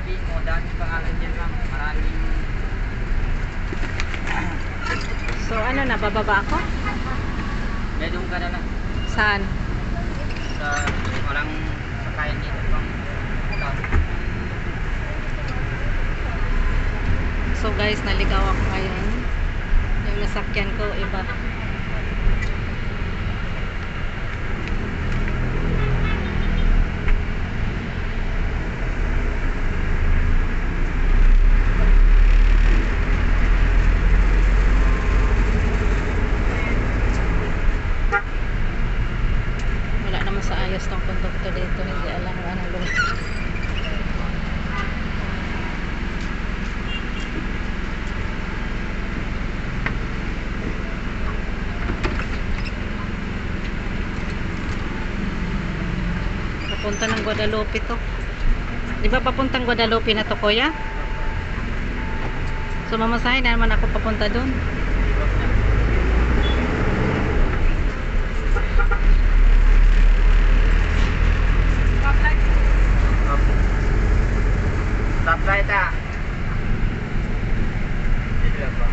sabihin mo, daming pangalan dyan ma'am. Maraming... So ano na, bababa ako? Medong ka na lang. Saan? Sa walang sakayan dito pang tao. So guys, naligaw ako ngayon. Yung nasakyan ko, iba. Wala naman sa ayos ng konduktor dito. Hindi alam kung anong lugar. Papunta ng Guadalupe to. Di ba papuntang Guadalupe na to, kuya? So mamasahin na naman ako papunta doon. Stoplight ah. Dito lang ba?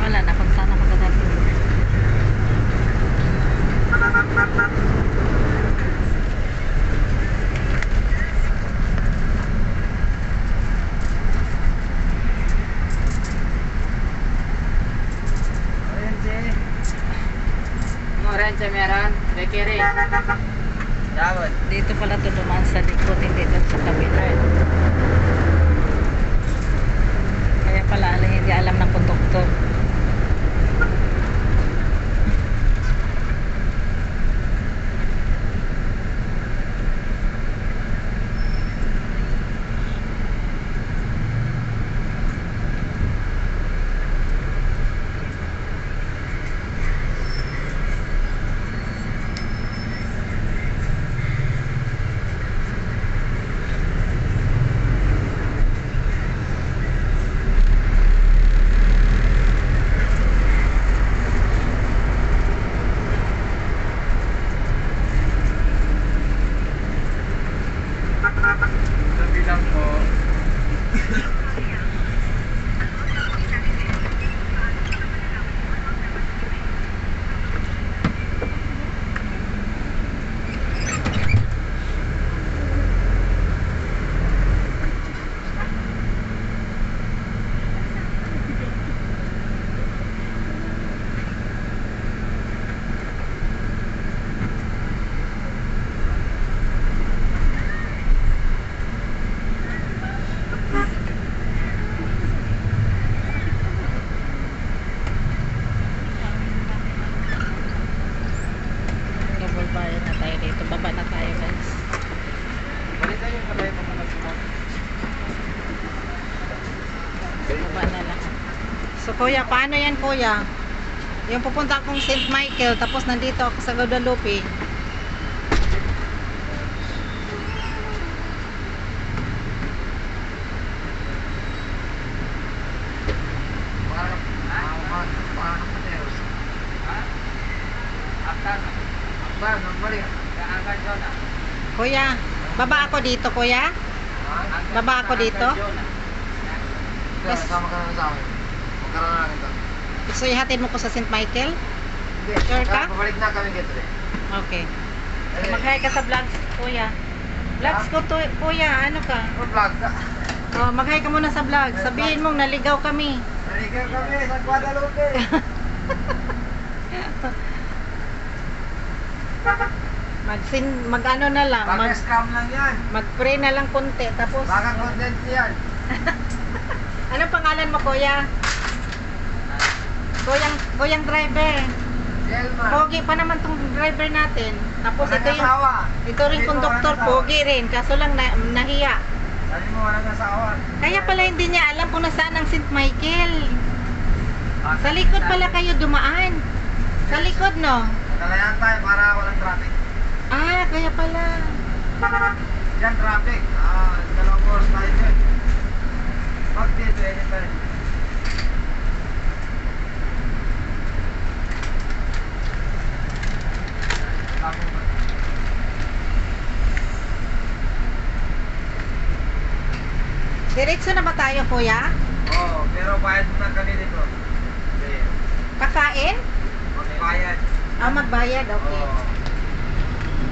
Wala na kung saan ako dadating. Orange meron, bekiri. Dapat. Dito pala to dumaan sa likod, hindi doon sa kabila. Kaya pala hindi alam ng konduktor. Bayan na tayo dito. Baba na tayo guys. Balik tayo yung patay pa mga sumot. Baba na lang. So kuya, paano yan kuya? Yung pupunta akong St. Michael, tapos nandito ako sa Guadalupe. Kuya, baba ako dito kuya? Baba ako dito? Yes. Sama ka naman sa akin. Magkaroon na kita. So ihatid mo ko sa St. Michael? Hindi. Sure ka? Pabalik na kami dito eh. Okay. So, mag-hi ka sa vlogs kuya. Vlogs ko to, kuya, ano ka? Vlog ka. Oh, mag-hi ka muna sa vlog. Sabihin mong naligaw kami. Naligaw kami sa Guadalupe. Mag-ano na lang, Pag-scam lang yan. mag-pray na lang konti, tapos Baka content yan. anong pangalan mo kuya? Kuyang driver. Selma. Pogi pa naman tong driver natin. Tapos Walang ito yung asawa. rin Sabi mo, konduktor, walang asawa. pogi rin, kaso lang nahiya. Sabi mo walang asawa. Kaya pala hindi niya alam kung nasaan ang St. Michael. Sa likod pala kayo dumaan. Sa likod, no? Nagkalayan tayo para walang traffic. Ah, kaya pala. Diyan traffic. Dalawang oras tayo dyan. Pag dito, anytime. Diretso na ba tayo, kuya? Oo, pero bayad muna kami dito. Hindi. Kakain? Magbayad. Ah, magbayad, okay. Oo.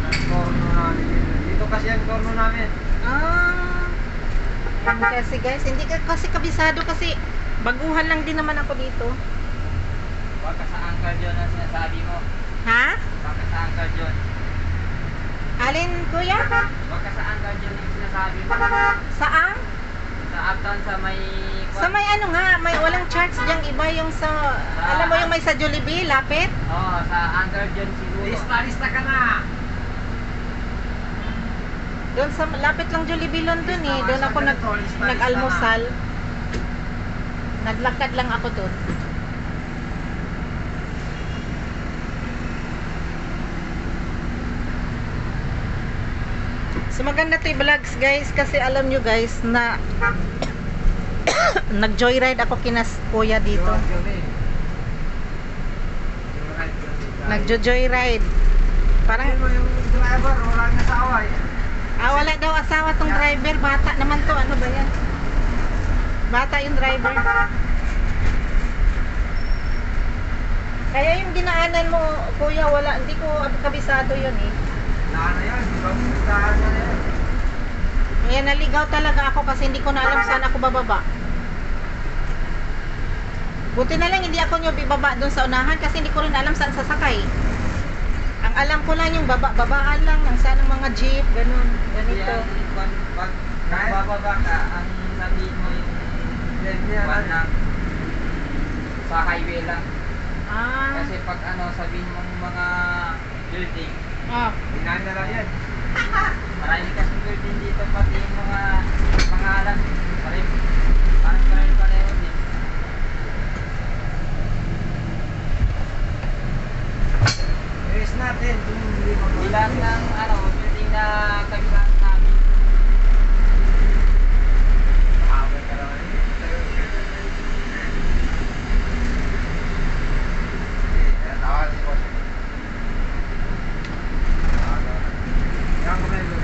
Ang korno namin dito. Dito kasi ang korno namin. Ah. Yan kasi guys, hindi ka kasi kabisado kasi baguhan lang din naman ako dito. Baka sa Angkor yun ang sinasabi mo. Ha? Baka sa Angkor yun. Alin, kuya? Baka sa Angkor yun ang sinasabi mo. Saan? Sa uptown sa may... Sa may ano nga, may walang church diyang iba yung sa, alam mo yung may sa Jollibee, lapit? Oo, sa Angkor yun siguro. Lista ka na! Doon sa, lapit lang Jollibee London eh. Doon ako nag-almusal. Naglakad lang ako doon. So maganda to vlogs guys kasi alam nyo guys na nag-joyride ako kinas kuya dito. Nagjo-joyride. Parang yung driver, wala na sa away. wala daw asawa tong driver. Bata naman to. Ano ba yan? Bata yung driver. Kaya yung dinaanan mo kuya, wala. Hindi ko kabisado yun eh. Wala na yan, pupuntahan na yan. Kaya naligaw talaga ako kasi hindi ko na alam saan ako bababa. Buti na lang hindi ako nyo bibaba doon sa unahan kasi hindi ko rin alam saan sasakay. Ang alam ko lang yung babaan lang ng saan ng mga jeep, ganun, ganito. Pag bababa ka, ang sabihin mo yung one lang sa highway lang. Ah, Kasi pag ano, sabihin mo mga building, ah. dinahan na lang yan. Marami kasi building dito, pati yung mga pangalan. Parang pareho din. Iris natin kung hindi mo bilang ng ano, building na kabilang namin. Habang ka naman yun. Tawagan si Boss. Yan ko na yun.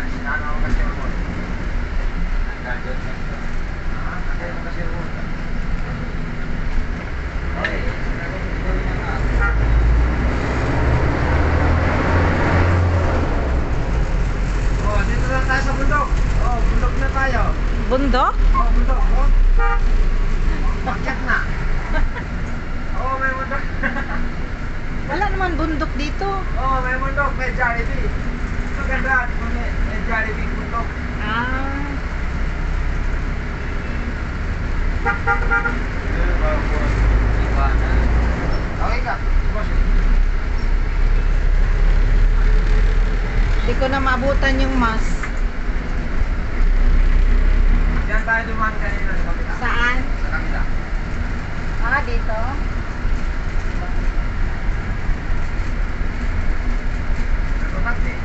Sinana ko kasi mo. Nagkajot na ito. Nagkajot mo kasi mo. Ay, sinagot ko ito yung mga oh, dito na tayo sa bundok. Oh, bundok na tayo. Bundok? Oh, bundok. Oh. Bakit na? Oh, may bundok. Wala naman bundok dito. Oh, may bundok. May Jollibee. Maganda. May Jollibee bundok. Ah. Iba na. maabutan yung mas. Diyan tayo dumaan kanina sa kabila. Saan? Sa kabila. Ah, dito? Nagpapat eh.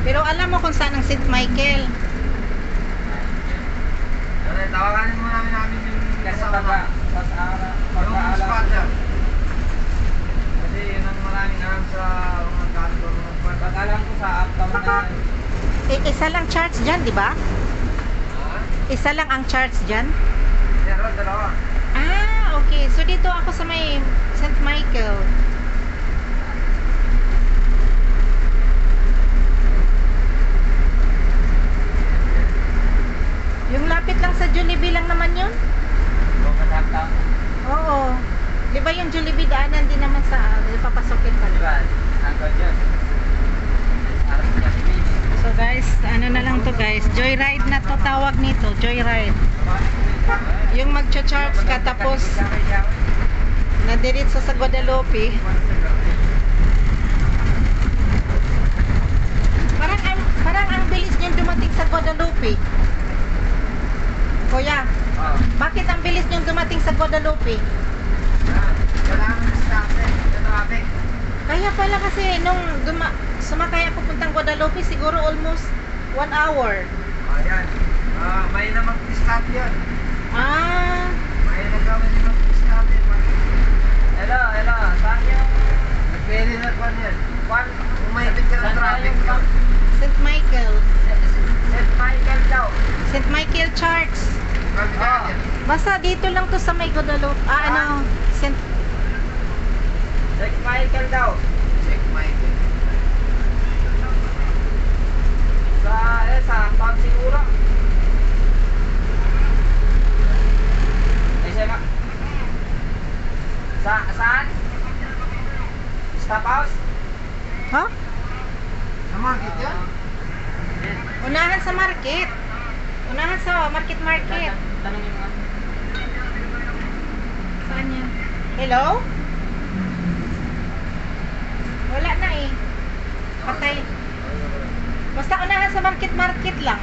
Pero alam mo kung saan ang St. Michael. Tawagan mo namin yung Kasi kasama. Yung spot dyan. Kasi yun ang maraming alam sa mga gato. Pag alam ko sa uptown na yan, Isa lang church dyan, di ba? Ha? Isa lang ang church dyan. Meron dalawa. Ah, okay. So dito ako sa may St. Michael. Yung lapit lang sa Jollibee lang naman yun? kung sa uptown, Oo. Di ba yung Jollibee daanan din naman sa papasokin pa? diba? Hanggang dyan. Harap niya si Bini. So guys, ano na lang to guys. Joyride na to tawag nito. Joyride. Yung magcha-charge ka tapos nadiritso sa Guadalupe. Parang ang bilis niyong dumating sa Guadalupe. Kuya, Oo. bakit ang bilis niyong dumating sa Guadalupe? Kailangan ng starte. Ito ating. Kaya pala kasi nung sumakay ako puntang Guadalupe, siguro almost 1 hour. Ayan. May na mag-start yun. Ah, May nagawin yung mag-start yun. Hello, hello. Saan yung... Nag-very na kwan yan. Kwan, umahipit ka ng Saan traffic tayo? yun. St. Michael. St. Michael daw. St. Michael Church. Kabila yan. Basta dito lang to sa may Guadalupe. Ano? St. St. Michael daw. St. Michael. Sa uptown siguro. Eh, siya ma- saan? Stop house? Ha? Sa market yan? Unahan sa market. Unahan sa market. Tanongin mo. Saan yan? Hello? Wala na eh. Patay. Basta unahan sa market lang.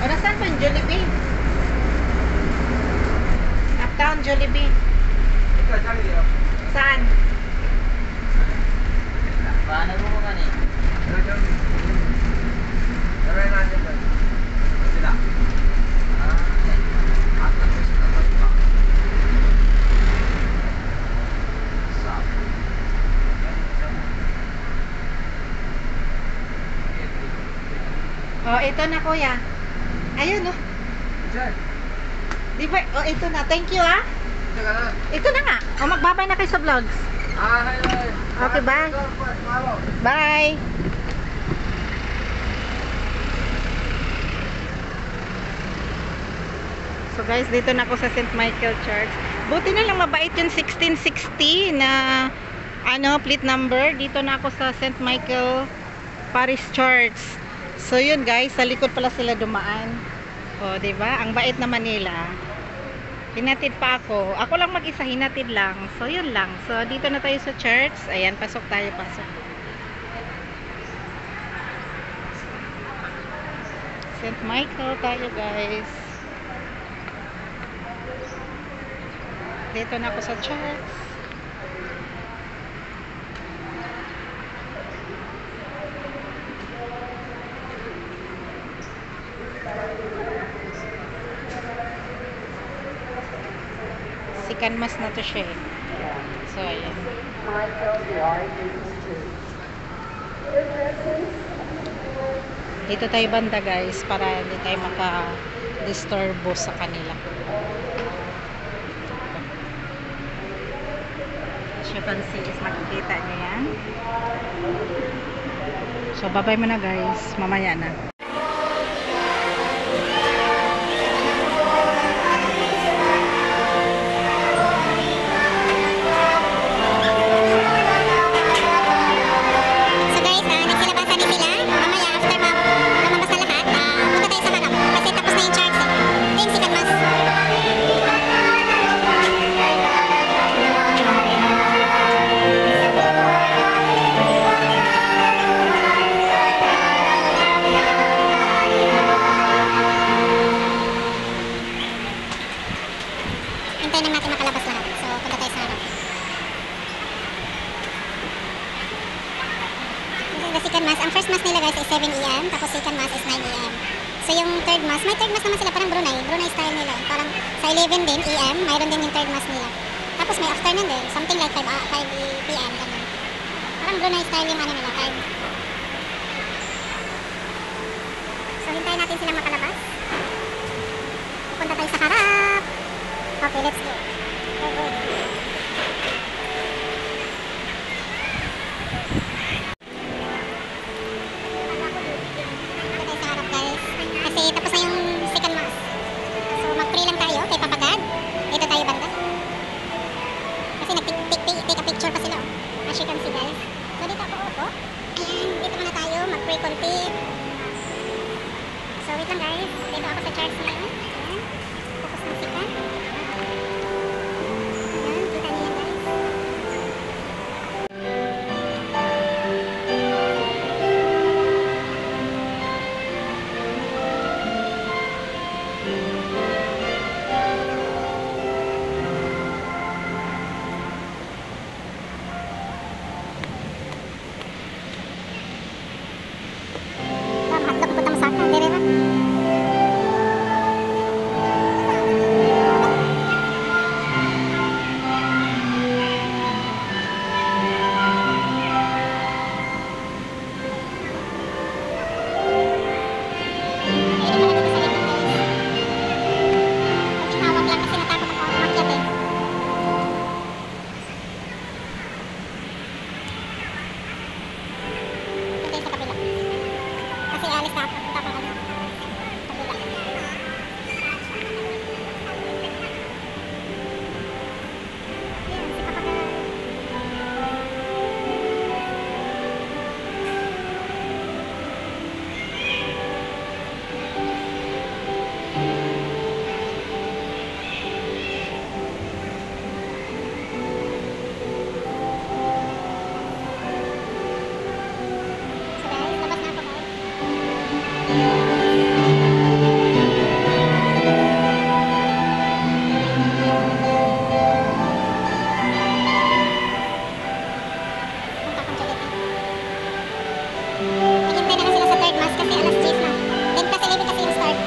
O nasaan pa yung Jollibee? Uptown Jollibee. Ito, sabi yun. Saan? Paano mo man eh? Ito, sabi. Sabi natin doon. Sila. At ang gusto na ba? Stop. Oh, ito na kuya. Ayun oh. Diyan. Di ba? Oh, ito na. Thank you ah. Ito ka na. Ito na nga. O magbabay na kayo sa vlogs. Hi. Okay, bye. Bye. So guys, dito na ako sa St. Michael Church. Buti na lang mabait yung 1660 na plate number. Dito na ako sa St. Michael Parish Church. So yun guys, sa likod pala sila dumaan. O, di ba? Ang bait naman nila. Hinatid pa ako. Ako lang mag-isa, hinatid lang. So yun lang. So dito na tayo sa church. Ayan, pasok tayo, pasok. St. Michael tayo guys. Dito na ako sa church. Sikan mas na to siya eh. So ayan. Dito tayo banda guys para hindi tayo maka-disturbo sa kanila. As you can see is makikita nyo yan. So bye-bye muna guys. Mamaya na. So guys, nakalabas lahat. So, punta tayo sa harap. This is the second mass. Ang first mass nila guys is 7 AM, tapos second mass is 9 AM. So, yung third mass, may third mass naman sila, parang Brunei style nila. Parang sa 11 din AM, mayroon din yung third mass nila. Tapos may afternoon din, something like 5 PM, ganun. Parang Brunei style yung ano nila, time. So, hintayin natin silang makalabas. Pupunta tayo sa harap. Okay, let's go. Go, go. Punta tayo sa harap, guys. Kasi tapos na yung second mass. So, mag-pray lang tayo kay Papa God. Dito tayo banda. Kasi nag-take a picture pa sila, oh. As you can see, guys. So, dito ako upo. Ayan, dito muna tayo. Mag-pray konti. So, wait lang, guys. Dito ako sa church ngayon. Ayan. Focus ng sikat. Ayan, kita niyo yan, guys. Mahadlok po tamo sa akin. Dire ra. Tawag lang kasi natakot ako umakyat eh. Punta sa kabila. Kasi alis na ako. Punta akong ano. Kabila. Ayan, si Papa God. So guys, labas na ako guys. Punta akong Jollibee. Naghintay na lang sila sa third mass kasi alas 10 na. 10 plus 11 kasi yung start.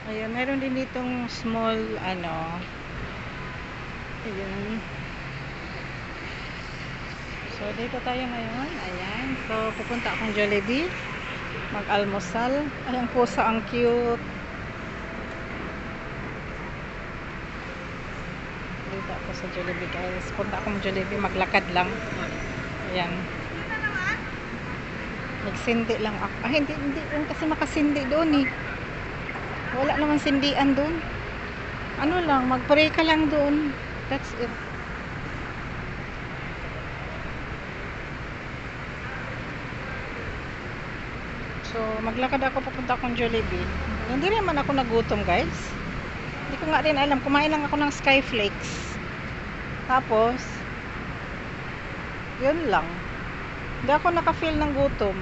Ayan, meron din ditong small, ano, ayan. So, dito tayo ngayon. Ayan. So, pupunta akong Jollibee. Mag-almusal. Ayan, pusa, ang cute. Dito ako sa Jollibee, guys. Punta akong Jollibee. Maglakad lang. Ayan. Nagsindi lang ako. Ah, hindi kasi makasindi doon eh. Wala naman sindian doon. Ano lang, mag-pray ka lang doon. That's it. So, maglakad ako papunta akong Jollibee. Hindi naman ako nagutom, guys. Hindi ko nga rin alam. Kumain lang ako ng Skyflakes. Tapos, yun lang. Hindi ako naka-feel ng gutom.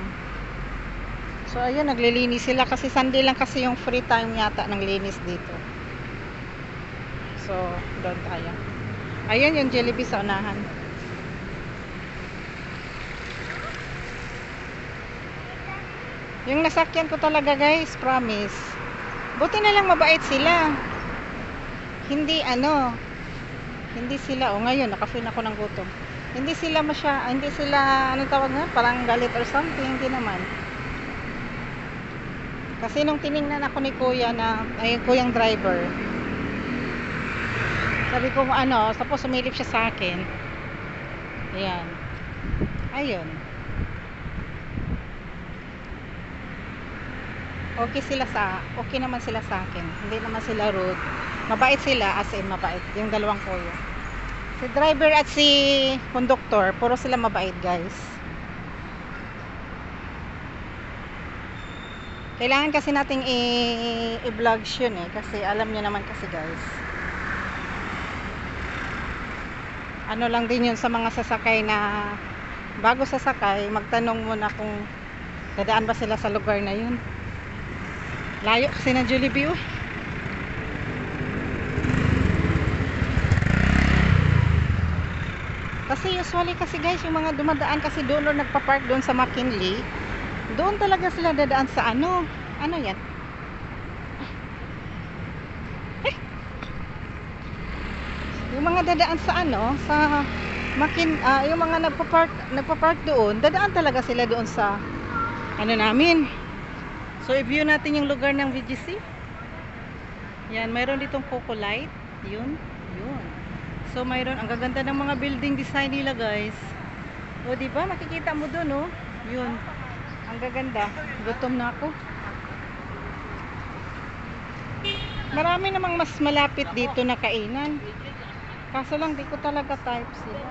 So, ayun, naglilinis sila kasi Sunday lang kasi yung free time yata ng linis dito. So, doon tayo. Ayun yung Jollibee sa unahan. Yung nasakyan ko talaga, guys, promise. Buti na lang mabait sila. Hindi sila, ngayon, naka-feel ako ng gutom. Hindi sila, anong tawag nga, parang galit or something, hindi naman. Kasi nung tiningnan ako ni kuya kuyang driver, sabi ko tapos sumilip siya sa akin. Ayan. Ayun. Okay naman sila sa akin. Hindi naman sila rude. Mabait sila, as in mabait. Yung dalawang kuya. Si driver at si conductor, puro sila mabait, guys. Kailangan kasi nating i-vlog yun eh. Kasi alam nyo naman kasi, guys. ano lang din yun sa mga sasakay na bago sasakay, magtanong muna kung dadaan ba sila sa lugar na yun. Layo kasi ng Jollibee. Kasi usually kasi guys, yung mga dumadaan kasi doon o nagpa-park doon sa McKinley, doon talaga sila dadaan sa ano yan? Yung mga dadaan sa sa yung mga nagpa-park doon, dadaan talaga sila doon sa namin. So i-view natin yung lugar ng VGC. Yan, mayroon ditong Coco Light. Yun. So mayroon, ang gaganda ng mga building design nila guys. O di ba makikita mo doon Yun. Ang gaganda. Gutom na ako. Marami namang mas malapit dito na kainan. Kaso lang di ko talaga type sila.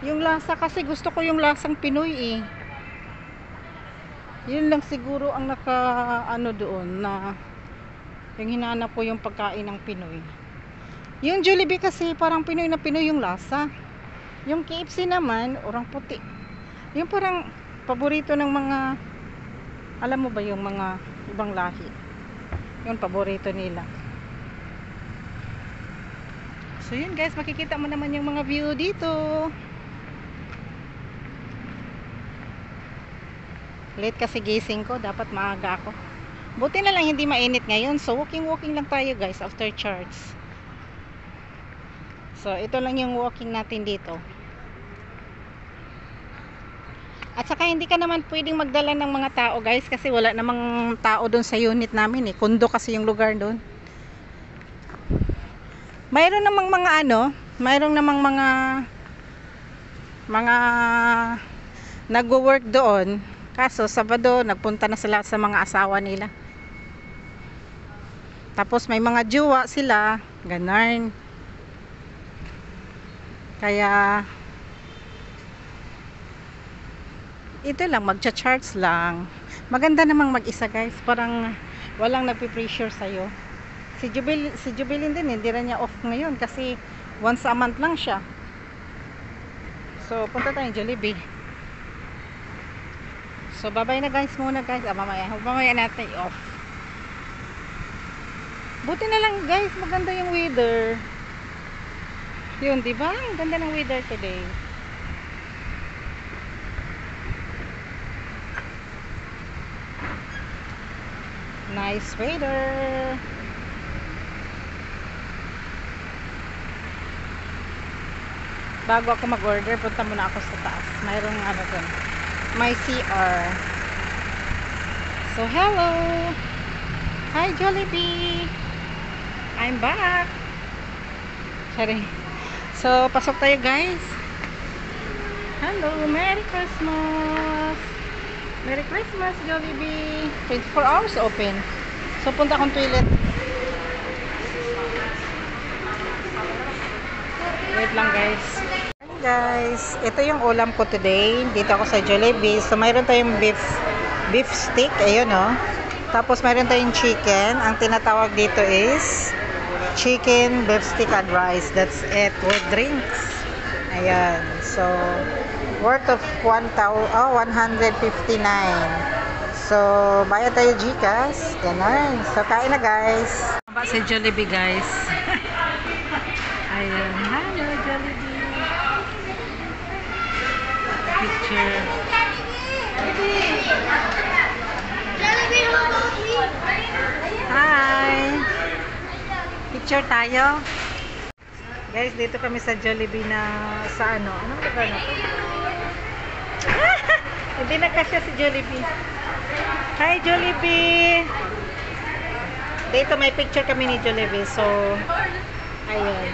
Yung lasa kasi gusto ko yung lasang Pinoy Yun lang siguro ang doon na yung hinanap ko yung pagkain ng Pinoy. Yung Jollibee kasi parang Pinoy na Pinoy yung lasa. Yung KFC naman, orang puti. Yung parang paborito ng mga, alam mo ba yung mga ibang lahi. Yung paborito nila. So yun guys, makikita mo naman yung mga view dito. Late kasi gising ko, dapat maaga ako. Buti na lang hindi mainit ngayon. So walking lang tayo guys after church. So ito lang yung walking natin dito. At saka hindi ka naman pwedeng magdala ng mga tao guys, kasi wala namang tao doon sa unit namin Kundo kasi yung lugar doon. Mayroon namang mga mayroon namang mga nagwo-work doon. Kaso Sabado nagpunta na sila sa mga asawa nila. Tapos may mga jowa sila, ganun. Kaya ito lang, magcha-charge lang. Maganda namang mag-isa guys, parang walang nagpi-pressure sa'yo. Si Jubilin din, hindi rin niya off ngayon kasi once a month lang siya. So punta tayong Jollibee. So bye-bye na guys muna guys. Mamaya natin i-off. Buti na lang guys, maganda yung weather. Yun, di ba? Ang ganda ng weather today. Nice weather. Bago ako mag-order, punta muna ako sa taas. Mayroong doon. My CR. So hello. Hi Jollibee. I'm back. Sorry. So pasok tayo guys. Hello, Merry Christmas. Merry Christmas Jollibee. 24 hours open. So punta akong toilet. Wait lang guys. Guys, ito yung ulam ko today. Dito ako sa Jollibee. So mayroon tayong beef stick, ayun Tapos mayroon tayong chicken. Ang tinatawag dito is chicken, beef stick and rice. That's it, with drinks. Ayan. So worth of 159. So bayad tayo GCash. Ganun. So kain na guys. Ba si Jollibee guys. Ayan. Hello Jollibee. Picture. Hi! Picture tayo. Guys, dito kami sa Jollibee na sa anong lugar na to? Hindi na kasya si Jollibee. Hi Jollibee! Dito may picture kami ni Jollibee. So, ayun.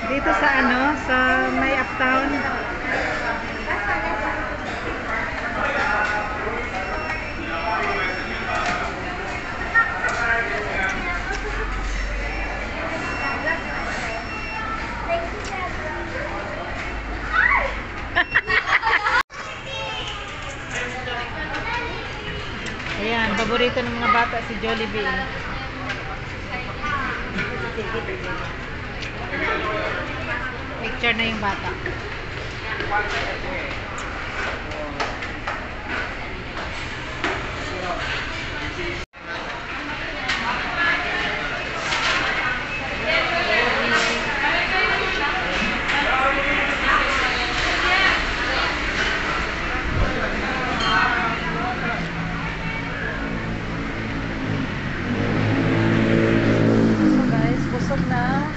Dito sa sa may uptown. Ayan, paborito ng mga bata si Jollibee. picture na yung bata.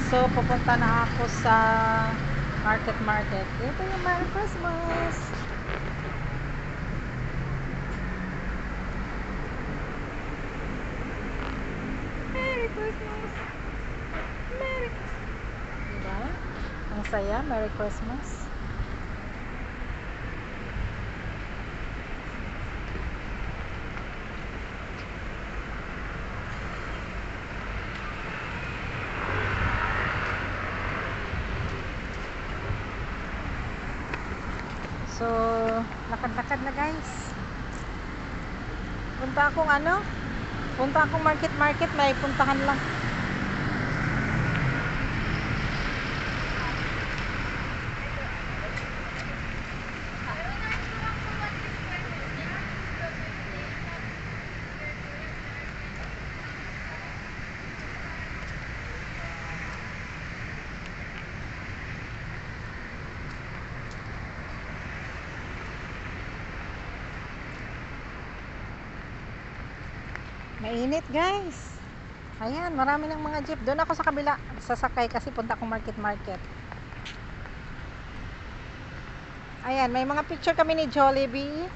So, pupunta na ako sa market. Ito yung Merry Christmas! Merry Christmas! Merry Christmas! Diba? Ang saya, Merry Christmas! So, lakad-lakad na guys. Punta akong market, may puntahan lang. Mainit guys. Ayan, marami ng mga jeep. Doon ako sa kabila sasakay kasi punta akong market. Ayan, may mga picture kami ni Jollibee.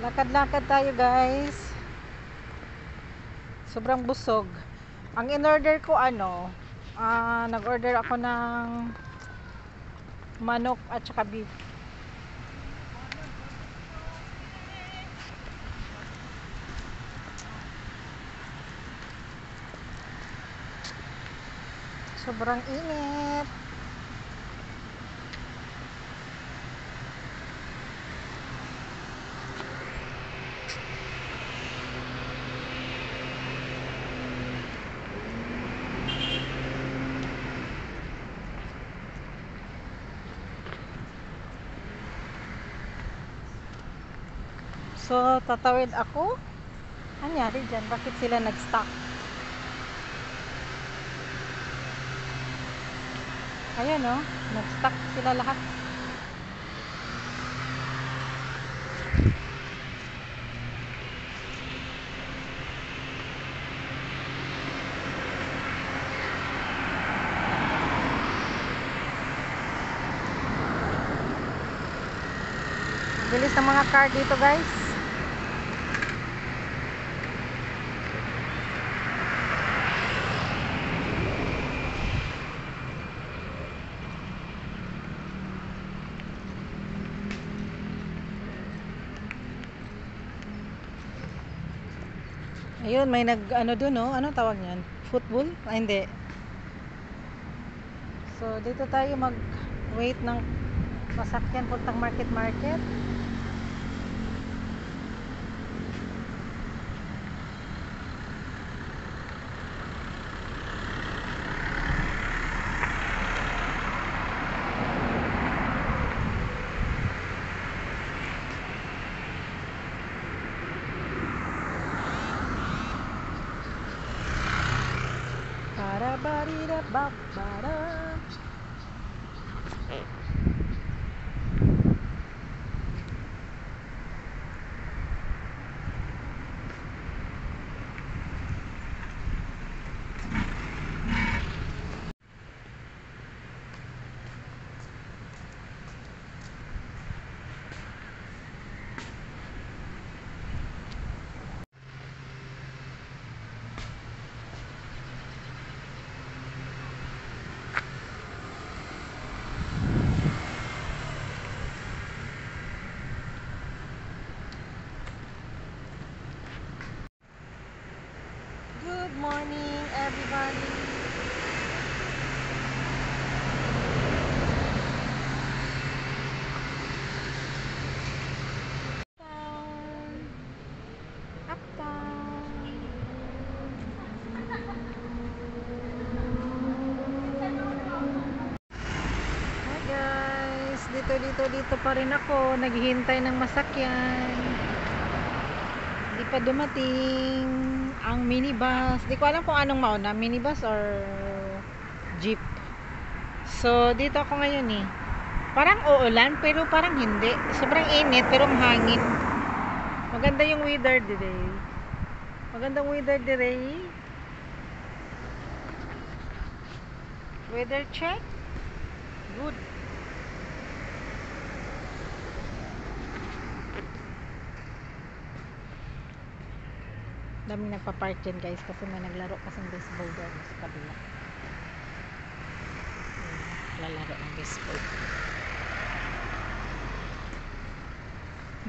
Lakad-lakad tayo guys. Sobrang busog. Ang in-order ko nag-order ako ng manok at saka beef. Sobrang init. So, tatawid ako. Anyari dyan? Bakit sila nag-stock? Ayan o. Nag-stock sila lahat. Bilis ng mga car dito guys. Ayun, may doon anong tawag niyan? Football? Ah, hindi. So, dito tayo mag-wait ng masakyan puntang market. Para-ba-di-da-ba-ba-da. dito pa rin ako. Naghihintay ng masakyan. Hindi pa dumating ang minibus. Di ko alam kung anong mauna, minibus or jeep. So, dito ako ngayon eh. Parang uulan, pero parang hindi. Sobrang init, pero ang hangin. Maganda yung weather today. Magandang weather today. Weather check. Good. Dami nagpa-park dyan guys kasi may naglaro kasing baseball doon sa kabila. Lalaro ng baseball.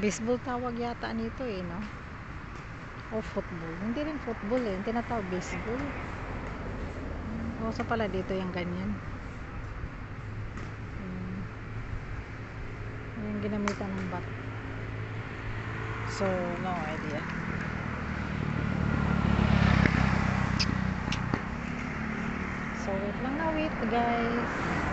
Baseball tawag yata nito eh, no? O football. Hindi rin football eh. Tinatawag baseball. O so pala dito yung ganyan. Yung ginamitan ng bat. So, no idea. So, wait lang na wait guys.